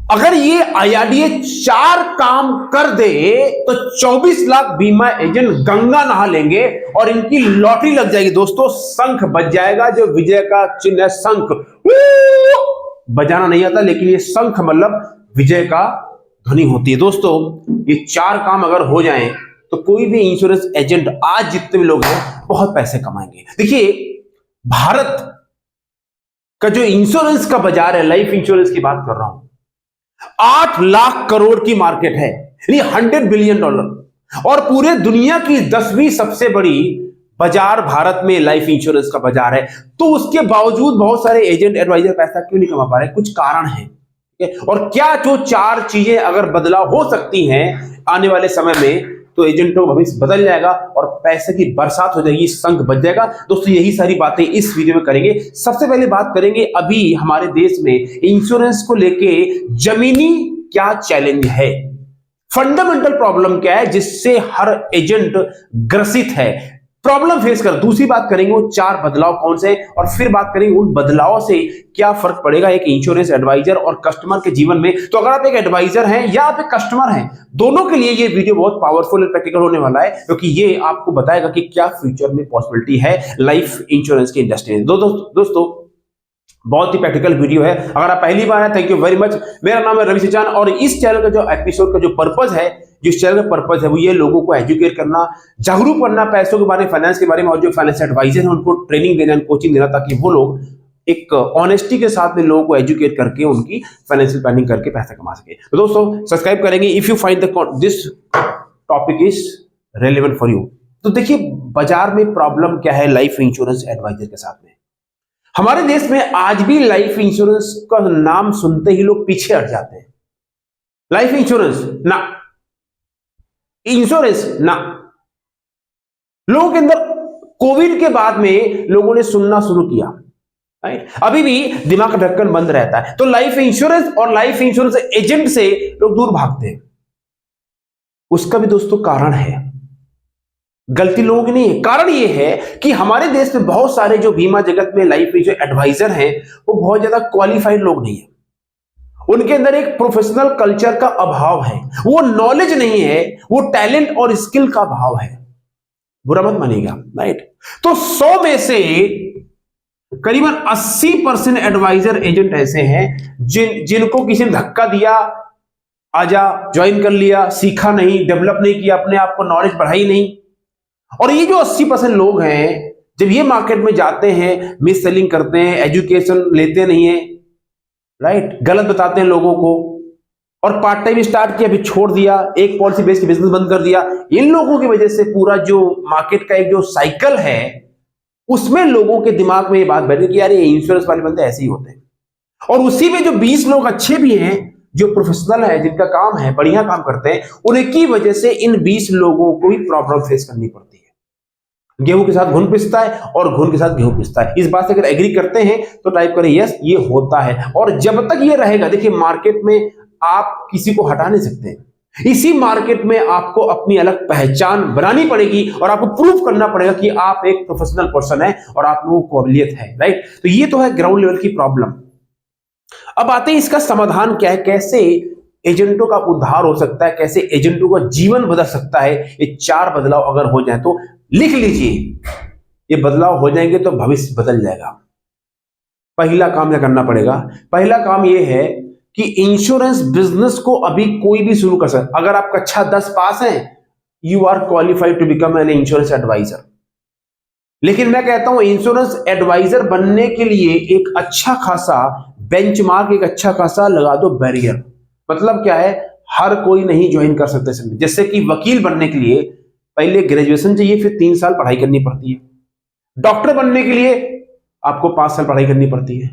अगर ये IRDA 4 काम कर दे तो 24 लाख बीमा एजेंट गंगा नहा लेंगे और इनकी लॉटरी लग जाएगी। दोस्तों, शंख बज जाएगा, जो विजय का चिन्ह है शंख। बजाना नहीं आता, लेकिन ये शंख मतलब विजय का ध्वनि होती है। दोस्तों, ये 4 काम अगर हो जाएं तो कोई भी इंश्योरेंस एजेंट, आज जितने भी लोग हैं, बहुत पैसे कमाएंगे। देखिए, भारत का जो इंश्योरेंस का बाजार है, लाइफ इंश्योरेंस की बात कर रहा हूं, 8 लाख करोड़ की मार्केट है, यानी $100 बिलियन। और पूरे दुनिया की 10वीं सबसे बड़ी बाजार भारत में लाइफ इंश्योरेंस का बाजार है। तो उसके बावजूद बहुत सारे एजेंट एडवाइजर पैसा क्यों नहीं कमा पा रहे? कुछ कारण है। और क्या जो 4 चीजें अगर बदलाव हो सकती हैं आने वाले समय में, तो एजेंटों का भविष्य बदल जाएगा और पैसे की बरसात हो जाएगी, शंख बज जाएगा। दोस्तों, यही सारी बातें इस वीडियो में करेंगे। सबसे पहले बात करेंगे अभी हमारे देश में इंश्योरेंस को लेके जमीनी क्या चैलेंज है, फंडामेंटल प्रॉब्लम क्या है जिससे हर एजेंट ग्रसित है, प्रॉब्लम फेस कर। दूसरी बात करेंगे वो 4 बदलाव कौन से, और फिर बात करेंगे उन बदलावों से क्या फर्क पड़ेगा एक इंश्योरेंस एडवाइजर और कस्टमर के जीवन में। तो अगर आप एक एडवाइजर हैं या आप एक कस्टमर हैं, दोनों के लिए ये वीडियो बहुत पावरफुल और प्रैक्टिकल होने वाला है, क्योंकि ये आपको बताएगा कि क्या फ्यूचर में पॉसिबिलिटी है लाइफ इंश्योरेंस की इंडस्ट्री में। दोस्तों, बहुत ही प्रैक्टिकल वीडियो है। अगर आप पहली बार है, थैंक यू वेरी मच। मेरा नाम है रवि सिचान और इस चैनल का जो एपिसोड का जो पर्पस है, जिस चैनल का पर्पस है, वो ये लोगों को एजुकेट करना, जागरूक करना पैसों के बारे में, फाइनेंस के बारे में, और जो फाइनेंस एडवाइजर हैं उनको ट्रेनिंग देना, कोचिंग देना, ताकि वो लोग एक ऑनेस्टी के साथ में लोगों को एजुकेट करके उनकी फाइनेंशियल प्लानिंग करके पैसा कमा सके। तो दोस्तों, सब्सक्राइब करेंगे if you find this topic is relevant for you. तो देखिए, बाजार में प्रॉब्लम क्या है लाइफ इंश्योरेंस एडवाइजर के साथ में। हमारे देश में आज भी लाइफ इंश्योरेंस का नाम सुनते ही लोग पीछे हट जाते हैं। लाइफ इंश्योरेंस ना, इंश्योरेंस ना। लोगों के अंदर कोविड के बाद में लोगों ने सुनना शुरू किया, राइट? अभी भी दिमाग का ढक्कन बंद रहता है। तो लाइफ इंश्योरेंस और लाइफ इंश्योरेंस एजेंट से लोग दूर भागते हैं। उसका भी दोस्तों कारण है, गलती लोगों की नहीं है। कारण यह है कि हमारे देश में बहुत सारे जो बीमा जगत में लाइफ इंश्योरेंस एडवाइजर हैं, वो बहुत ज्यादा क्वालिफाइड लोग नहीं है। उनके अंदर एक प्रोफेशनल कल्चर का अभाव है, वो नॉलेज नहीं है, वो टैलेंट और स्किल का अभाव है। बुरा मत मानिएगा, राइट? तो 100 में से करीबन 80% एडवाइजर एजेंट ऐसे हैं जिनको किसी ने धक्का दिया, आजा ज्वाइन कर लिया, सीखा नहीं, डेवलप नहीं किया, अपने आप को नॉलेज बढ़ाई नहीं। और ये जो 80% लोग हैं, जब ये मार्केट में जाते हैं, मिस सेलिंग करते हैं, एजुकेशन लेते नहीं है, राइट, गलत बताते हैं लोगों को, और पार्ट टाइम स्टार्ट किया, अभी छोड़ दिया, एक पॉलिसी बेस की बिजनेस बंद कर दिया। इन लोगों की वजह से पूरा जो मार्केट का एक जो साइकिल है, उसमें लोगों के दिमाग में ये बात बैठ गई कि यार ये इंश्योरेंस वाले बंदे ऐसे ही होते हैं। और उसी में जो 20 लोग अच्छे भी हैं, जो प्रोफेशनल है, जिनका काम है, बढ़िया काम करते हैं, उनकी वजह से इन 20 लोगों को ही प्रॉब्लम फेस करनी पड़ती है। गेहूं के साथ घुन पिसता है और घुन के साथ गेहूं पिसता है। इस बात से अगर एग्री करते हैं तो टाइप करें यस, ये होता है। और जब तक ये रहेगा, देखिए, मार्केट में आप किसी को हटा नहीं सकते। इसी मार्केट में आपको अपनी अलग पहचान बनानी पड़ेगी और आपको प्रूव करना पड़ेगा कि आप एक प्रोफेशनल पर्सन है और आप में वो काबिलियत है, राइट? तो ये तो है ग्राउंड लेवल की प्रॉब्लम। अब आते हैं इसका समाधान क्या है, कैसे एजेंटों का उद्धार हो सकता है, कैसे एजेंटों का जीवन बदल सकता है। ये 4 बदलाव अगर हो जाए तो लिख लीजिए, ये बदलाव हो जाएंगे तो भविष्य बदल जाएगा। पहला काम क्या करना पड़ेगा? पहला काम ये है कि इंश्योरेंस बिजनेस को अभी कोई भी शुरू कर सकता है। अगर आप कक्षा 10 पास हैं, you are qualified to become an insurance advisor. लेकिन मैं कहता हूं, इंश्योरेंस एडवाइजर बनने के लिए एक अच्छा खासा बेंचमार्क, एक अच्छा खासा लगा दो बैरियर। मतलब क्या है, हर कोई नहीं ज्वाइन कर सकता है। जैसे कि वकील बनने के लिए पहले ग्रेजुएशन चाहिए, फिर 3 साल पढ़ाई करनी पड़ती है। डॉक्टर बनने के लिए आपको 5 साल पढ़ाई करनी पड़ती है।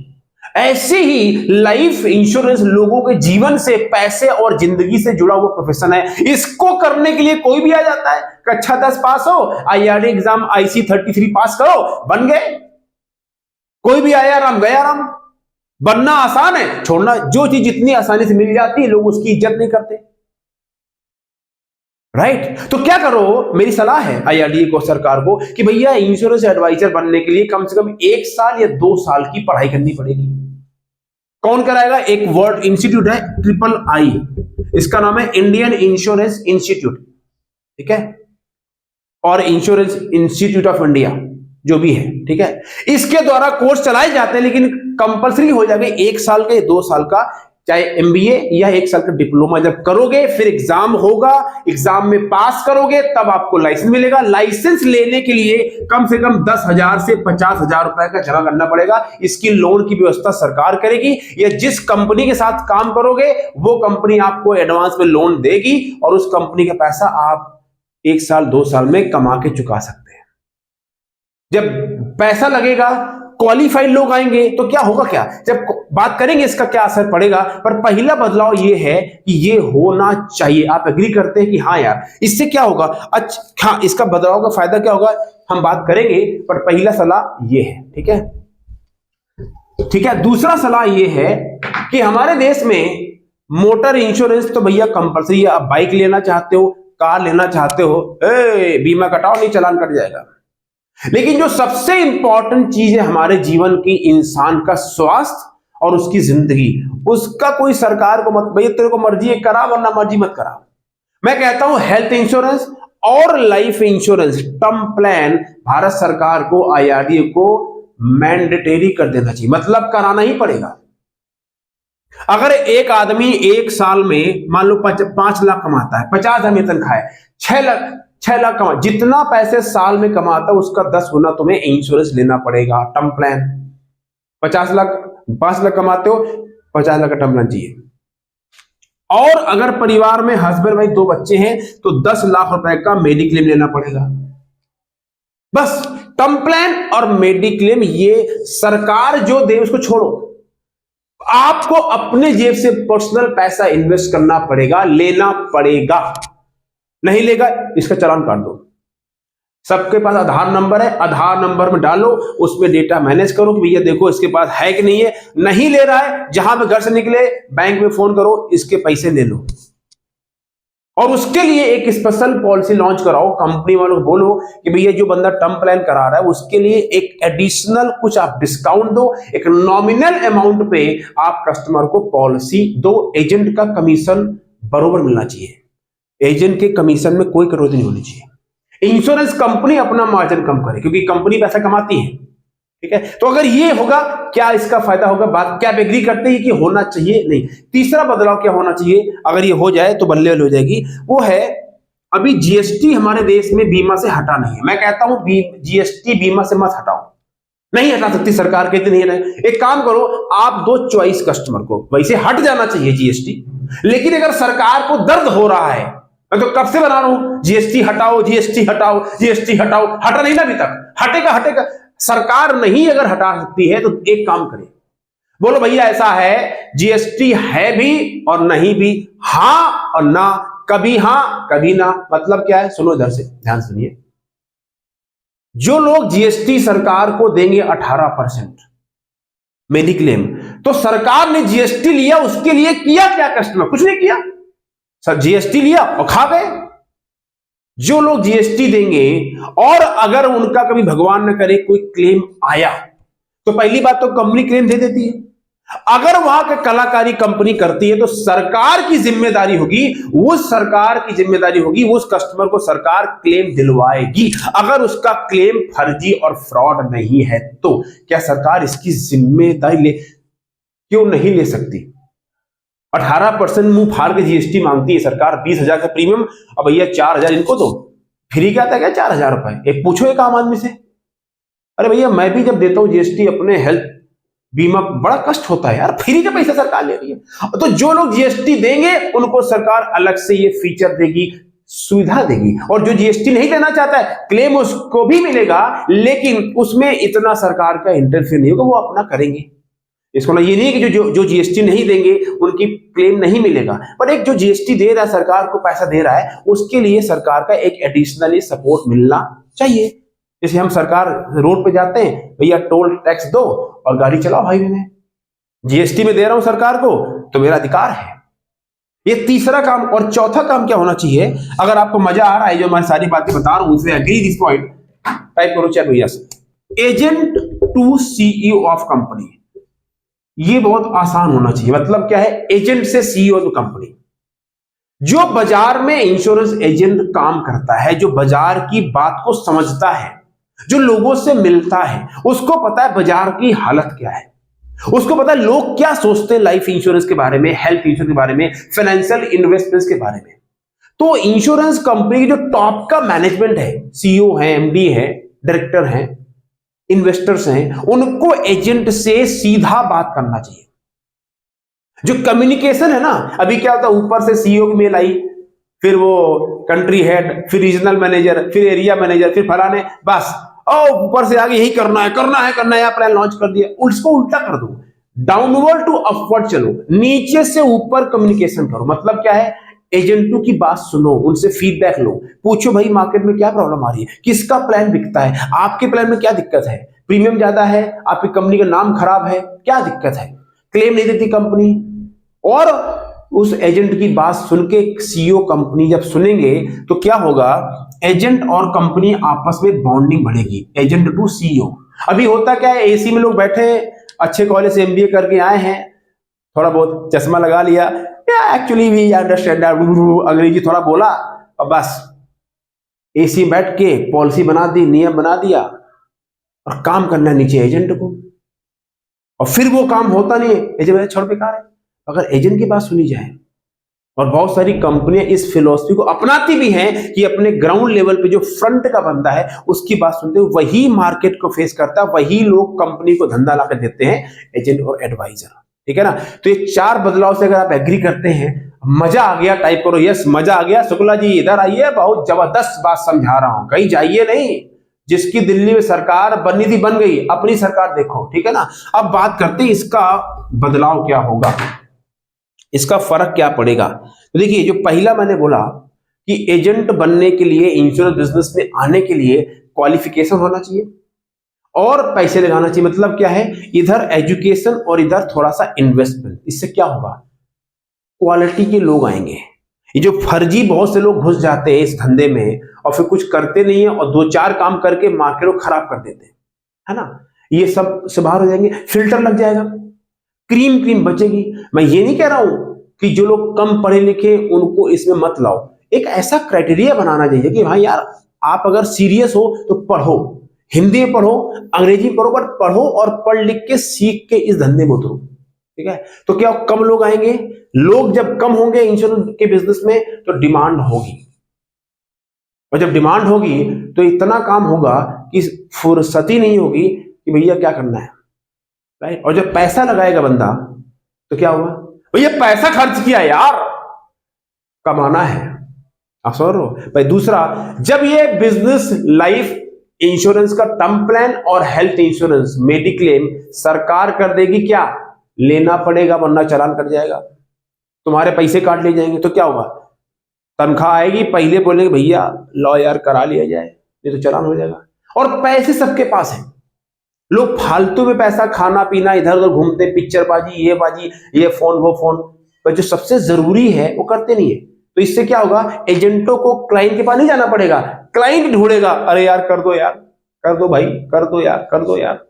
ऐसे ही लाइफ इंश्योरेंस लोगों के जीवन से, पैसे और जिंदगी से जुड़ा हुआ प्रोफेशन है। इसको करने के लिए कोई भी आ जाता है। कक्षा 10 पास हो, IRDA एग्जाम IC 33 पास करो, बन गए। कोई भी आया राम गया राम। बनना आसान है, छोड़ना, जो चीज जितनी आसानी से मिल जाती है लोग उसकी इज्जत नहीं करते, राइट? तो क्या करो, मेरी सलाह है IRDA को, सरकार को, कि भैया इंश्योरेंस एडवाइजर बनने के लिए कम से कम 1 साल या 2 साल की पढ़ाई करनी पड़ेगी। कौन कराएगा? एक वर्ल्ड इंस्टीट्यूट है III, इसका नाम है इंडियन इंश्योरेंस इंस्टीट्यूट, ठीक है, और इंश्योरेंस इंस्टीट्यूट ऑफ इंडिया जो भी है, ठीक है। इसके द्वारा कोर्स चलाए जाते हैं, लेकिन कंपलसरी हो जाएगा 1 साल का या 2 साल का, चाहे MBA या 1 साल का डिप्लोमा जब करोगे, फिर एग्जाम होगा, एग्जाम में पास करोगे तब आपको लाइसेंस मिलेगा। लाइसेंस लेने के लिए कम से कम 10,000 से 50,000 रुपए का जमा करना पड़ेगा। इसकी लोन की व्यवस्था सरकार करेगी, या जिस कंपनी के साथ काम करोगे वो कंपनी आपको एडवांस में लोन देगी, और उस कंपनी का पैसा आप 1 साल 2 साल में कमा के चुका सकते हैं। जब पैसा लगेगा, क्वालिफाइड लोग आएंगे, तो क्या होगा, क्या जब बात करेंगे इसका क्या असर पड़ेगा, पर पहला बदलाव ये है कि ये होना चाहिए। आप एग्री करते हैं कि हाँ यार, इससे क्या होगा? अच्छा, हाँ, इसका बदलाव का फायदा क्या होगा हम बात करेंगे, पर पहला सलाह ये है, ठीक है, ठीक है। दूसरा सलाह ये है कि हमारे देश में मोटर इंश्योरेंस तो भैया कंपलसरी है। आप बाइक लेना चाहते हो, कार लेना चाहते हो, बीमा कटाओ, नहीं चालान कट जाएगा। लेकिन जो सबसे इंपॉर्टेंट चीज है हमारे जीवन की, इंसान का स्वास्थ्य और उसकी जिंदगी, उसका कोई सरकार को मत, भैया तेरे को मर्जी है करा, वरना मर्जी मत करा। मैं कहता हूं हेल्थ इंश्योरेंस और life insurance term plan Bharat सरकार को, IRDA को मैंडेटरी कर देना चाहिए, मतलब कराना ही पड़ेगा। अगर एक आदमी 1 साल में मान लो 5 लाख कमाता है, 50,000 में तनख्वाह है, 6 लाख कमा, जितना पैसे साल में कमाता है उसका 10 गुना तुम्हें इंश्योरेंस लेना पड़ेगा। टर्म प्लान 5 लाख कमाते हो, 50 लाख का टर्म प्लान चाहिए। और अगर परिवार में हस्बैंड वाइफ 2 बच्चे हैं तो 10 लाख रुपए का मेडिक्लेम लेना पड़ेगा। बस टर्म प्लान और मेडिक्लेम, ये सरकार जो दे उसको छोड़ो, आपको अपने जेब से पर्सनल पैसा इन्वेस्ट करना पड़ेगा, लेना पड़ेगा। नहीं लेगा, इसका चालान काट दो। सबके पास आधार नंबर है, आधार नंबर में डालो, उसमें डेटा मैनेज करो कि भैया देखो इसके पास है कि नहीं है। नहीं ले रहा है, जहां पे घर से निकले बैंक में फोन करो, इसके पैसे ले लो। और उसके लिए एक स्पेशल पॉलिसी लॉन्च कराओ, कंपनी वालों को बोलो कि भैया जो बंदा टर्म प्लान करा रहा है उसके लिए एक एडिशनल कुछ आप डिस्काउंट दो, एक नॉमिनल अमाउंट पे आप कस्टमर को पॉलिसी दो। एजेंट का कमीशन बरोबर मिलना चाहिए, एजेंट के कमीशन में कोई कटौती नहीं होनी चाहिए। इंश्योरेंस कंपनी अपना मार्जिन कम करे, क्योंकि कंपनी पैसा कमाती है, ठीक है। तो अगर ये होगा, क्या इसका फायदा होगा? बात क्या आप एग्री करते हैं कि होना चाहिए? नहीं। तीसरा बदलाव क्या होना चाहिए, अगर ये हो जाए तो बल्ले हो जाएगी, वो है अभी GST हमारे देश में बीमा से हटा नहीं है। मैं कहता हूं GST बीमा से मत हटाओ, नहीं हटा सकती सरकार, कहती नहीं है। एक काम करो, आप दो चॉइस कस्टमर को, वैसे हट जाना चाहिए GST, लेकिन अगर सरकार को दर्द हो रहा है, मैं तो कब से बना रहा हूं GST हटाओ, GST हटाओ, GST हटाओ, हटा नहीं ना अभी तक। हटेगा। सरकार नहीं अगर हटा सकती है तो एक काम करें, बोलो भैया ऐसा है, GST है भी और नहीं भी, हां और ना, कभी हां कभी ना। मतलब क्या है, सुनो इधर से ध्यान सुनिए। जो लोग GST सरकार को देंगे 18% मेडिक्लेम, तो सरकार ने GST लिया, उसके लिए किया क्या कस्टमर? कुछ नहीं किया, सर GST लिया और खा गए। जो लोग GST देंगे और अगर उनका कभी भगवान न करे कोई क्लेम आया, तो पहली बात तो कंपनी क्लेम दे देती है। अगर वहां का कलाकारी कंपनी करती है तो सरकार की जिम्मेदारी होगी, उस कस्टमर को सरकार क्लेम दिलवाएगी। अगर उसका क्लेम फर्जी और फ्रॉड नहीं है तो क्या सरकार इसकी जिम्मेदारी क्यों नहीं ले सकती? 18% मुंह फाड़ के GST मांगती है सरकार, 20,000 का प्रीमियम, अब भैया 4,000 इनको दो, फ्री क्या था क्या 4,000 रुपए? एक पूछो एक आम आदमी से, अरे भैया मैं भी जब देता हूं GST अपने हेल्थ बीमा, बड़ा कष्ट होता है यार, फ्री का पैसा सरकार ले रही है। तो जो लोग GST देंगे उनको सरकार अलग से ये फीचर देगी, सुविधा देगी। और जो GST नहीं देना चाहता है, क्लेम उसको भी मिलेगा, लेकिन उसमें इतना सरकार का इंटरफेयर नहीं होगा, वो अपना करेंगे। इसको ना ये नहीं कि जो GST नहीं देंगे उनकी क्लेम नहीं मिलेगा, पर एक जो GST दे रहा है, सरकार को पैसा दे रहा है, उसके लिए सरकार का एक एडिशनली सपोर्ट मिलना चाहिए। जैसे हम सरकार रोड पे जाते हैं, भैया टोल टैक्स दो और गाड़ी चलाओ हाईवे में, GST में दे रहा हूं सरकार को तो मेरा अधिकार है। ये तीसरा काम। और चौथा काम क्या होना चाहिए, अगर आपको मजा आ रहा है जो मैं सारी बातें बता रहा हूं उससे एग्री दिस पॉइंट, टाइप करो चैट भैया से, agent to CEO of company. ये बहुत आसान होना चाहिए। मतलब क्या है, एजेंट से सीईओ ऑफ कंपनी। जो बाजार में इंश्योरेंस एजेंट काम करता है, जो बाजार की बात को समझता है, जो लोगों से मिलता है, उसको पता है बाजार की हालत क्या है, उसको पता है लोग क्या सोचते हैं लाइफ इंश्योरेंस के बारे में, हेल्थ इंश्योरेंस के बारे में, फाइनेंशियल इन्वेस्टमेंट्स के बारे में। तो इंश्योरेंस कंपनी की जो टॉप का मैनेजमेंट है, सीईओ है, एमडी है, डायरेक्टर हैं, इन्वेस्टर्स हैं, उनको एजेंट से सीधा बात करना चाहिए। जो कम्युनिकेशन है ना, अभी क्या होता है, ऊपर से सीईओ की मेल आई, फिर वो कंट्री हेड, फिर रीजनल मैनेजर, फिर एरिया मैनेजर, फिर फलाने, बस ऊपर से आगे यही करना है, करना है, करना है, प्लान लॉन्च कर दिया। उसको उल्टा कर दो, डाउनवर्ड टू अपवर्ड चलो, नीचे से ऊपर कम्युनिकेशन करो। मतलब क्या है, एजेंटों की बात सुनो, उनसे फीडबैक लो, पूछो भाई मार्केट में क्या प्रॉब्लम आ रही है, किसका प्लान बिकता है, आपके प्लान में क्या दिक्कत है, प्रीमियम ज्यादा है, आपकी कंपनी का नाम खराब है, क्या दिक्कत है, क्लेम नहीं देती कंपनी। और उस एजेंट की बात सुन के सीईओ कंपनी जब सुनेंगे तो क्या होगा, एजेंट और कंपनी आपस में बॉन्डिंग बढ़ेगी, एजेंट टू सीईओ। अभी होता क्या है, एसी में लोग बैठे, अच्छे कॉलेज से एमबीए करके आए हैं, थोड़ा बहुत चश्मा लगा लिया, एक्चुअली वी अंडरस्टैंड, अंग्रेजी थोड़ा बोला और बस एसी बैठ के पॉलिसी बना दी, नियम बना दिया और काम करना नीचे एजेंट को, और फिर वो काम होता नहीं है, एजेंट छोड़ बेकार है। अगर एजेंट की बात सुनी जाए, और बहुत सारी कंपनियां इस फिलॉसफी को अपनाती भी हैं कि अपने ग्राउंड लेवल पे जो फ्रंट का बंदा है उसकी बात सुनते हुए वही मार्केट को फेस करता है, वही लोग कंपनी को धंधा ला कर देते हैं, एजेंट और एडवाइजर। ठीक है ना। तो ये चार बदलाव से अगर आप एग्री करते हैं, मजा आ गया टाइप करो, यस मजा आ गया, शुक्ला जी इधर आइए, बहुत जबरदस्त बात समझा रहा हूं, कहीं जाइए नहीं। जिसकी दिल्ली में सरकार बननी थी बन गई, अपनी सरकार देखो। ठीक है ना। अब बात करते हैं इसका बदलाव क्या होगा, इसका फर्क क्या पड़ेगा। तो देखिए, जो पहला मैंने बोला कि एजेंट बनने के लिए, इंश्योरेंस बिजनेस में आने के लिए क्वालिफिकेशन होना चाहिए और पैसे लगाना चाहिए। मतलब क्या है, इधर एजुकेशन और इधर थोड़ा सा इन्वेस्टमेंट। इससे क्या होगा, क्वालिटी के लोग आएंगे। ये जो फर्जी बहुत से लोग घुस जाते हैं इस धंधे में और फिर कुछ करते नहीं है और दो चार काम करके मार्केट को खराब कर देते हैं, है ना, ये सब से बाहर हो जाएंगे, फिल्टर लग जाएगा, क्रीम क्रीम बचेगी। मैं ये नहीं कह रहा हूं कि जो लोग कम पढ़े लिखे उनको इसमें मत लाओ, एक ऐसा क्राइटेरिया बनाना चाहिए कि भाई यार आप अगर सीरियस हो तो पढ़ो, हिंदी में पढ़ो, अंग्रेजी में पढ़ो, बट पढ़ो और पढ़ लिख के सीख के इस धंधे में उतरो। ठीक है। तो क्या कम लोग आएंगे, लोग जब कम होंगे इंश्योरेंस के बिजनेस में तो डिमांड होगी, और जब डिमांड होगी तो इतना काम होगा कि फुर्सत ही नहीं होगी कि भैया क्या करना है, राइट। और जब पैसा लगाएगा बंदा तो क्या हुआ, भैया पैसा खर्च किया यार, कमाना है, आप समझ रहे हो भाई। दूसरा, जब ये बिजनेस लाइफ इंश्योरेंस का टर्म प्लान और हेल्थ इंश्योरेंस मेडिक्लेम सरकार कर देगी, क्या लेना पड़ेगा, वरना चालान कट जाएगा, तुम्हारे पैसे काट ले जाएंगे। तो क्या होगा, तनख्वाह आएगी, पहले बोलेंगे भैया लो यार करा लिया जाए, नहीं तो चालान हो जाएगा। और पैसे सबके पास है, लोग फालतू में पैसा खाना पीना इधर उधर घूमते, पिक्चर बाजी, ये फोन वो फोन, पर जो सबसे जरूरी है वो करते नहीं है। तो इससे क्या होगा, एजेंटों को क्लाइंट के पास नहीं जाना पड़ेगा, क्लाइंट ढूंढेगा, अरे यार कर दो यार, कर दो भाई, कर दो यार, कर दो यार।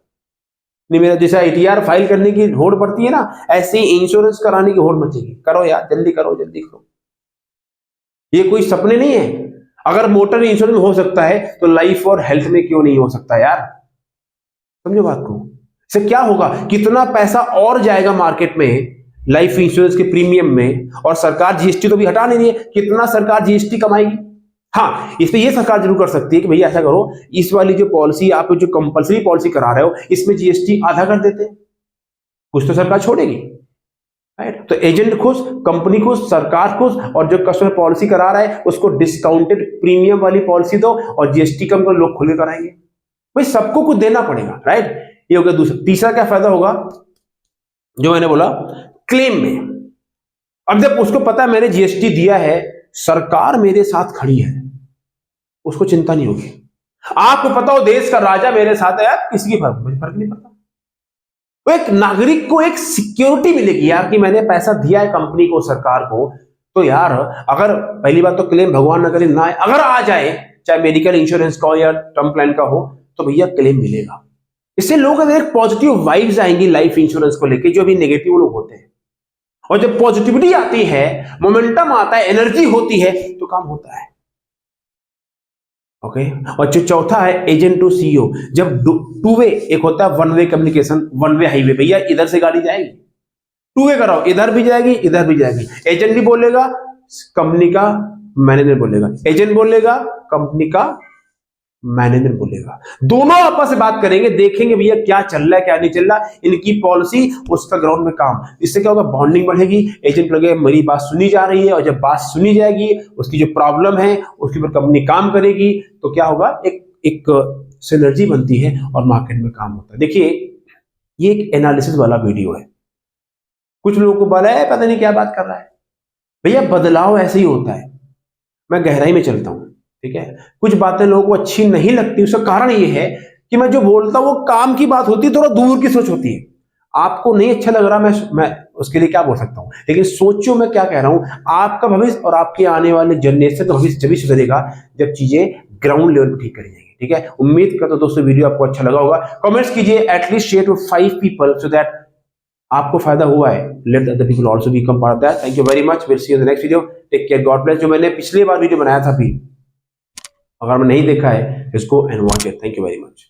नहीं, मेरा जैसा एटीआर फाइल करने की होड़ पड़ती है ना, ऐसे ही इंश्योरेंस कराने की होड़ मचेगी, करो यार, जल्दी करो, जल्दी करो। ये कोई सपने नहीं है। अगर मोटर इंश्योरेंस हो सकता है तो लाइफ और हेल्थ में क्यों नहीं हो सकता यार, समझो बात को। इससे क्या होगा, कितना पैसा और जाएगा मार्केट में लाइफ इंश्योरेंस के प्रीमियम में, और सरकार जीएसटी तो भी हटा नहीं रही है, कितना सरकार जीएसटी कमाएगी। हाँ, इसमें ये सरकार जरूर कर सकती है कि भैया ऐसा करो, इस वाली जो पॉलिसी आप जो कंपलसरी पॉलिसी करा रहे हो इसमें जीएसटी आधा कर देते हैं, कुछ तो सरकार छोड़ेगी, राइट। तो एजेंट खुश, कंपनी खुश, सरकार खुश, और जो कस्टमर पॉलिसी करा रहा है उसको डिस्काउंटेड प्रीमियम वाली पॉलिसी दो और जीएसटी कम कर, लोग खुले कराएंगे। भाई सबको कुछ देना पड़ेगा, राइट। ये हो गया दूसरा। तीसरा क्या फायदा होगा, जो मैंने बोला क्लेम में, अब जब उसको पता है मैंने जीएसटी दिया है, सरकार मेरे साथ खड़ी है, उसको चिंता नहीं होगी। आपको पता हो देश का राजा मेरे साथ है, किसी की फर्क नहीं पड़ता। तो एक नागरिक को एक सिक्योरिटी मिलेगी यार कि मैंने पैसा दिया है कंपनी को, सरकार को, तो यार अगर पहली बात तो क्लेम भगवान न करे ना आए, अगर आ जाए चाहे मेडिकल इंश्योरेंस का हो या टर्म प्लान का हो, तो भैया क्लेम मिलेगा। इससे लोगों के अंदर एक पॉजिटिव वाइब्स आएंगी लाइफ इंश्योरेंस को लेके, जो अभी नेगेटिव लोग होते हैं। और जब पॉजिटिविटी आती है, मोमेंटम आता है, एनर्जी होती है, तो काम होता है। ओके। और जो चौथा है एजेंट टू सीईओ, जब टू वे, एक होता है one way communication, one way highway, भैया इधर से गाड़ी जाएगी, टू वे कराओ, इधर भी जाएगी इधर भी जाएगी। एजेंट भी बोलेगा, कंपनी का मैनेजर बोलेगा, एजेंट बोलेगा, कंपनी का मैनेजर बोलेगा, दोनों आपस में बात करेंगे, देखेंगे भैया क्या चल रहा है क्या नहीं चल रहा, इनकी पॉलिसी, उसका ग्राउंड में काम। इससे क्या होगा, बॉन्डिंग बढ़ेगी, एजेंट लगेगा मेरी बात सुनी जा रही है, और जब बात सुनी जाएगी, उसकी जो प्रॉब्लम है उसके ऊपर कंपनी काम करेगी, तो क्या होगा, एक सिनर्जी बनती है और मार्केट में काम होता है। देखिए, ये एक एनालिसिस वाला वीडियो है। कुछ लोगों को बोला है पता नहीं क्या बात कर रहा है, भैया बदलाव ऐसे ही होता है। मैं गहराई में चलता हूं, ठीक है। कुछ बातें लोगों को अच्छी नहीं लगती, उसका कारण ये है कि मैं जो बोलता हूं वो काम की बात होती है, थोड़ा दूर की सोच होती है। आपको नहीं अच्छा लग रहा, मैं उसके लिए क्या बोल सकता हूं, लेकिन सोचो मैं क्या कह रहा हूं। आपका भविष्य और आपके आने वाले जनरेशन का भविष्य जब सुधरेगा जब चीजें ग्राउंड लेवल पर ठीक करी जाएंगी, ठीक है। उम्मीद करता हूं दोस्तों वीडियो आपको अच्छा लगा होगा। कमेंट्स कीजिए, at least share to 5 people so that आपको फायदा हुआ है, let other people also become part of that. Thank you very much, will see you in the next video, take care, God bless. जो मैंने पिछली बार वीडियो बनाया था, भी अगर मैं नहीं देखा है इसको and watch it. Thank you very much.